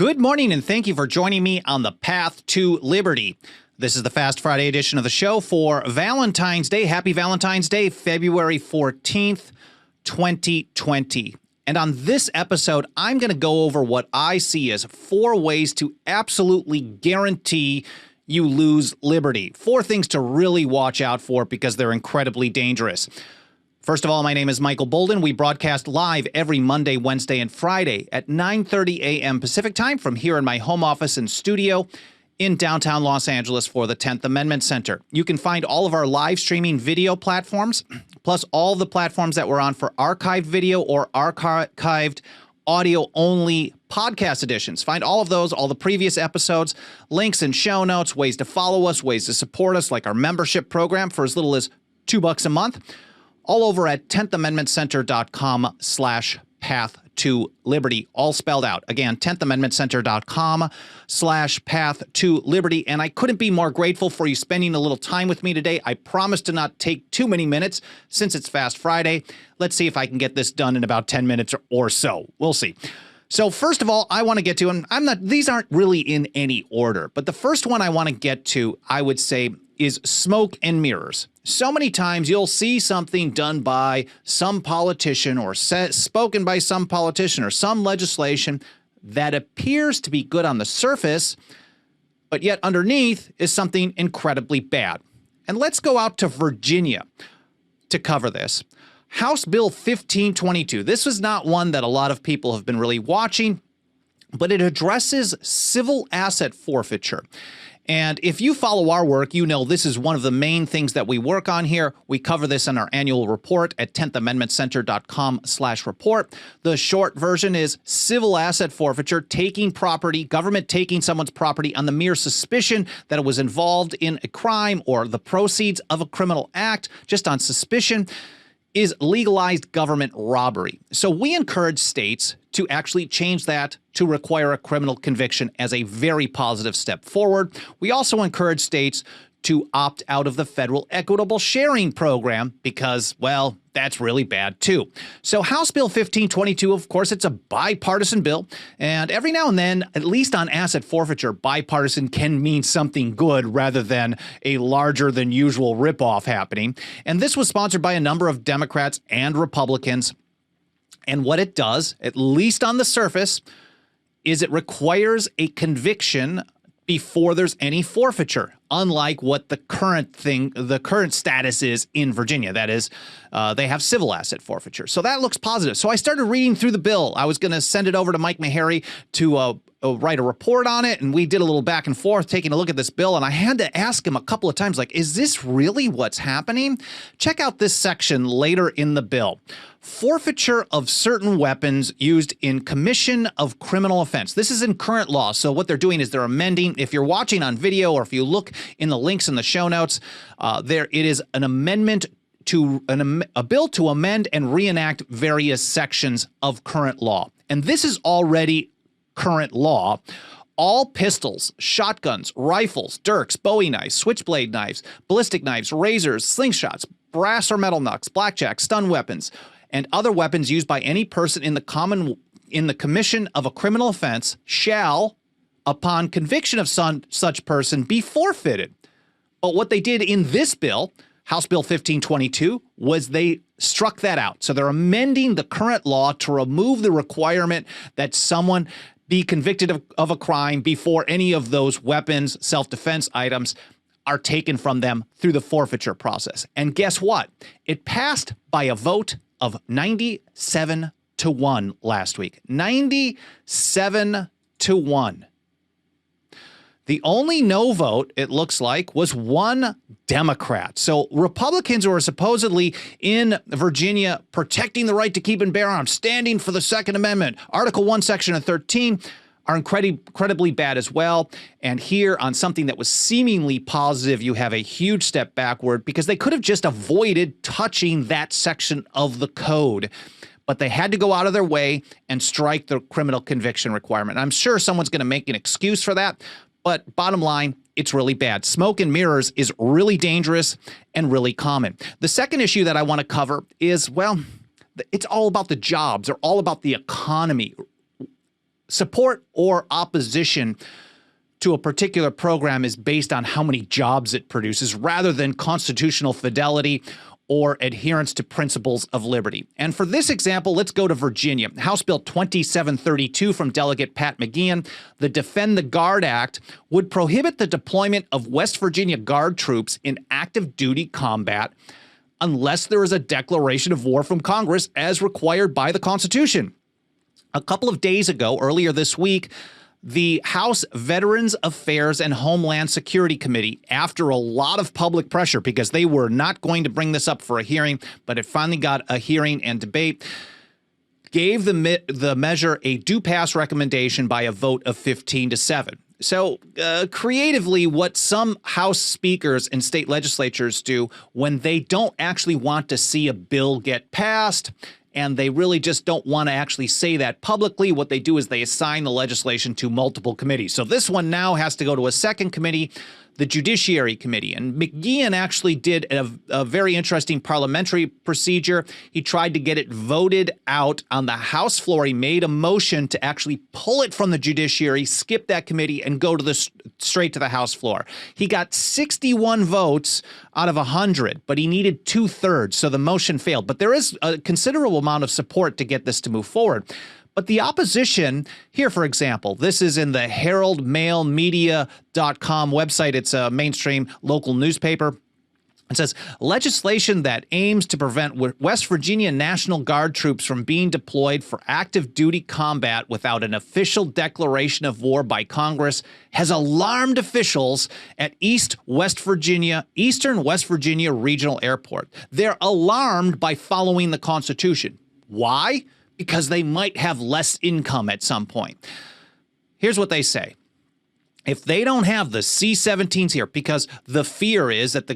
Good morning, and thank you for joining me on the Path to Liberty. This is the Fast Friday edition of the show for Valentine's Day. Happy Valentine's Day, February 14th, 2020. And on this episode, I'm going to go over what I see as 4 ways to absolutely guarantee you lose liberty. 4 things to really watch out for because they're incredibly dangerous. First of all, my name is Michael Bolden. We broadcast live every Monday, Wednesday, and Friday at 9:30 a.m. Pacific time from here in my home office and studio in downtown Los Angeles for the 10th Amendment Center. You can find all of our live streaming video platforms, plus all the platforms that we're on for archived video or archived audio-only podcast editions. Find all of those, all the previous episodes, links and show notes, ways to follow us, ways to support us, like our membership program for as little as $2 a month. All over at 10thamendmentcenter.com/path to liberty, all spelled out. Again, 10thamendmentcenter.com/path to liberty. And I couldn't be more grateful for you spending a little time with me today. I promise to not take too many minutes since it's Fast Friday. Let's see if I can get this done in about 10 minutes or so. We'll see. So first of all, I want to get to, and these aren't really in any order, but the first one I want to get to, I would say, is smoke and mirrors. So many times you'll see something done by some politician or spoken by some politician or some legislation that appears to be good on the surface, but yet underneath is something incredibly bad. And let's go out to Virginia to cover this. House Bill 1522. This was not one that a lot of people have been really watching, but it addresses civil asset forfeiture. And if you follow our work, you know this is one of the main things that we work on here. We cover this in our annual report at 10thamendmentcenter.com/report. The short version is civil asset forfeiture, taking property, government taking someone's property on the mere suspicion that it was involved in a crime or the proceeds of a criminal act, just on suspicion, is legalized government robbery. So we encourage states to actually change that to require a criminal conviction as a very positive step forward. We also encourage states to opt out of the federal equitable sharing program because, well, that's really bad too. So House Bill 1522, of course, it's a bipartisan bill. And every now and then, at least on asset forfeiture, bipartisan can mean something good rather than a larger than usual ripoff happening. And this was sponsored by a number of Democrats and Republicans. And what it does, at least on the surface, is it requires a conviction before there's any forfeiture, unlike what the current status is in Virginia. That is, they have civil asset forfeiture. So that looks positive. So I started reading through the bill. I was going to send it over to Mike Maharrey to write a report on it, and we did a little back and forth taking a look at this bill, and I had to ask him a couple of times, like, is this really what's happening? Check out this section later in the bill. Forfeiture of certain weapons used in commission of criminal offense. This is in current law. So what they're doing is they're amending. If you're watching on video or if you look in the links in the show notes, it is an amendment to a bill to amend and reenact various sections of current law. And this is already current law. All pistols, shotguns, rifles, dirks, Bowie knives, switchblade knives, ballistic knives, razors, slingshots, brass or metal knucks, blackjack, stun weapons, and other weapons used by any person in the commission of a criminal offense shall, upon conviction of such person, be forfeited. But what they did in this bill, House Bill 1522, was they struck that out. So they're amending the current law to remove the requirement that someone be convicted of a crime before any of those weapons, self-defense items are taken from them through the forfeiture process. And guess what? It passed by a vote of 97-1 last week. 97-1. The only no vote, it looks like, was one Democrat. So Republicans who are supposedly in Virginia protecting the right to keep and bear arms, standing for the Second Amendment, Article 1, Section 13, are incredibly bad as well. And here on something that was seemingly positive, you have a huge step backward because they could have just avoided touching that section of the code. But they had to go out of their way and strike the criminal conviction requirement. I'm sure someone's going to make an excuse for that. But bottom line, it's really bad. Smoke and mirrors is really dangerous and really common. The second issue that I want to cover is, well, it's all about the jobs. They're all about the economy. support or opposition to a particular program is based on how many jobs it produces rather than constitutional fidelity or adherence to principles of liberty. And for this example, let's go to Virginia. House Bill 2732 from Delegate Pat McGeehan, the Defend the Guard Act, would prohibit the deployment of West Virginia Guard troops in active duty combat unless there is a declaration of war from Congress as required by the Constitution. A couple of days ago, earlier this week, the House Veterans Affairs and Homeland Security Committee, after a lot of public pressure because they were not going to bring this up for a hearing, but it finally got a hearing and debate, gave the measure a do-pass recommendation by a vote of 15-7. So creatively, what some House speakers and state legislatures do when they don't actually want to see a bill get passed, and they really just don't want to actually say that publicly, what they do is they assign the legislation to multiple committees. So this one now has to go to a second committee, the Judiciary Committee. And McGeehan actually did a very interesting parliamentary procedure. He tried to get it voted out on the House floor. He made a motion to actually pull it from the Judiciary, skip that committee, and go to the straight to the House floor. He got 61 votes out of 100, but he needed 2/3, so the motion failed. But there is a considerable amount of support to get this to move forward. But the opposition here, for example, this is in the heraldmailmedia.com website. It's a mainstream local newspaper. It says legislation that aims to prevent West Virginia National Guard troops from being deployed for active duty combat without an official declaration of war by Congress has alarmed officials at Eastern West Virginia Regional Airport. They're alarmed by following the Constitution. Why? Because they might have less income at some point. Here's what they say. If they don't have the C-17s here, because the fear is that the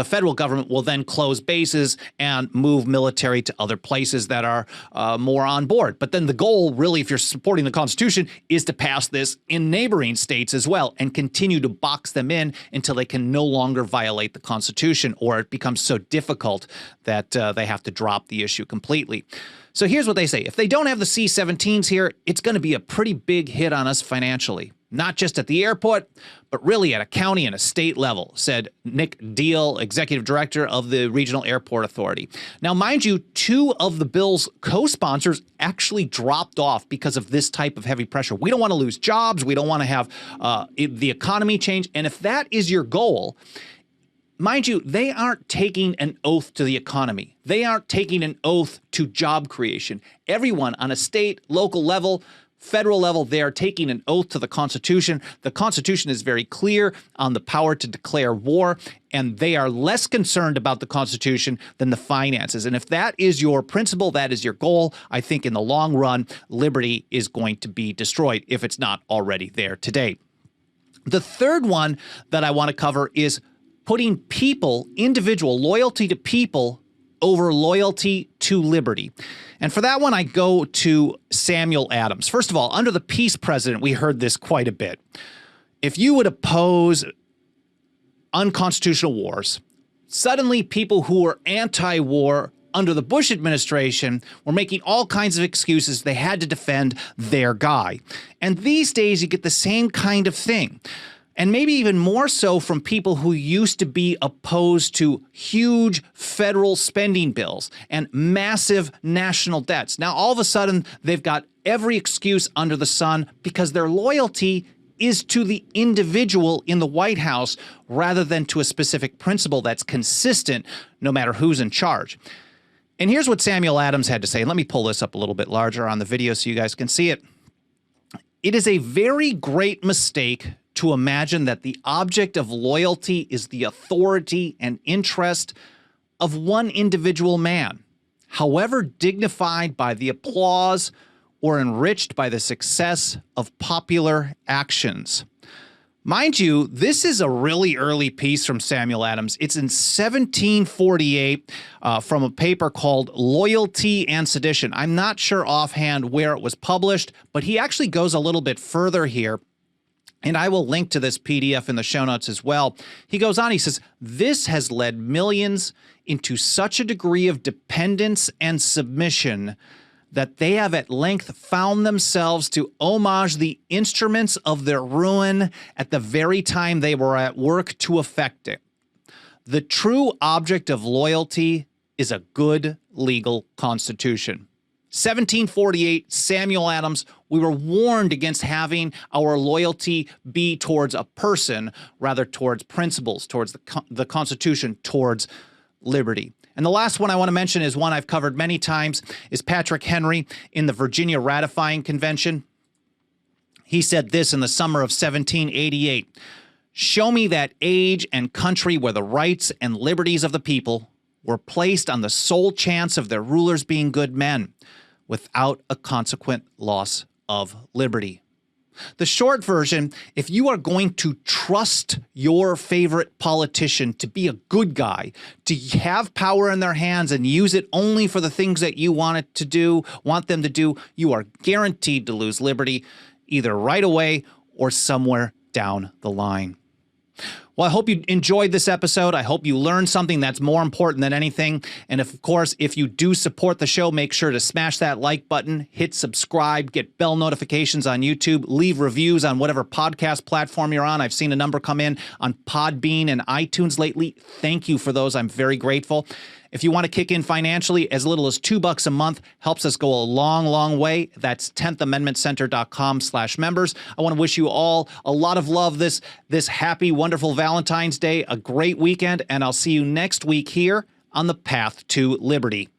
federal government will then close bases and move military to other places that are more on board. But then the goal, really, if you're supporting the Constitution, is to pass this in neighboring states as well and continue to box them in until they can no longer violate the Constitution, or it becomes so difficult that they have to drop the issue completely. So here's what they say. If they don't have the C-17s here, it's going to be a pretty big hit on us financially, not just at the airport, but really at a county and a state level, said Nick Deal, executive director of the Regional Airport Authority. Now, mind you, 2 of the bill's co-sponsors actually dropped off because of this type of heavy pressure. We don't want to lose jobs. We don't want to have the economy change. And if that is your goal, mind you, they aren't taking an oath to the economy. They aren't taking an oath to job creation. Everyone on a state, local level, federal level, they are taking an oath to the Constitution. The Constitution is very clear on the power to declare war, and they are less concerned about the Constitution than the finances. And if that is your principle, that is your goal, I think in the long run, liberty is going to be destroyed if it's not already there today. The third one that I want to cover is putting individual loyalty to people over loyalty to liberty. And for that one, I go to Samuel Adams. First of all, under the peace president, we heard this quite a bit. If you would oppose unconstitutional wars, suddenly people who were anti-war under the Bush administration were making all kinds of excuses. They had to defend their guy. And these days, you get the same kind of thing. And maybe even more so from people who used to be opposed to huge federal spending bills and massive national debts. Now, all of a sudden, they've got every excuse under the sun because their loyalty is to the individual in the White House rather than to a specific principle that's consistent no matter who's in charge. And here's what Samuel Adams had to say. And let me pull this up a little bit larger on the video so you guys can see it. It is a very great mistake to imagine that the object of loyalty is the authority and interest of one individual man, however dignified by the applause or enriched by the success of popular actions. Mind you, this is a really early piece from Samuel Adams. It's in 1748 from a paper called Loyalty and Sedition. I'm not sure offhand where it was published, but he actually goes a little bit further here. And I will link to this PDF in the show notes as well. He goes on, he says, this has led millions into such a degree of dependence and submission that they have at length found themselves to homage the instruments of their ruin at the very time they were at work to effect it. The true object of loyalty is a good legal constitution. 1748, Samuel Adams, we were warned against having our loyalty be towards a person, rather towards principles, towards the Constitution, towards liberty. And the last one I want to mention is one I've covered many times, is Patrick Henry in the Virginia Ratifying Convention. He said this in the summer of 1788, "Show me that age and country where the rights and liberties of the people were placed on the sole chance of their rulers being good men, without a consequent loss of liberty." The short version, if you are going to trust your favorite politician to be a good guy, to have power in their hands and use it only for the things that you want them to do, you are guaranteed to lose liberty either right away or somewhere down the line. Well, I hope you enjoyed this episode. I hope you learned something that's more important than anything. And of course, if you do support the show, make sure to smash that like button, hit subscribe, get bell notifications on YouTube, leave reviews on whatever podcast platform you're on. I've seen a number come in on Podbean and iTunes lately. Thank you for those. I'm very grateful. If you want to kick in financially, as little as $2 a month helps us go a long, long way. That's 10thamendmentcenter.com/members. I want to wish you all a lot of love this happy, wonderful Valentine's Day, a great weekend, and I'll see you next week here on the Path to Liberty.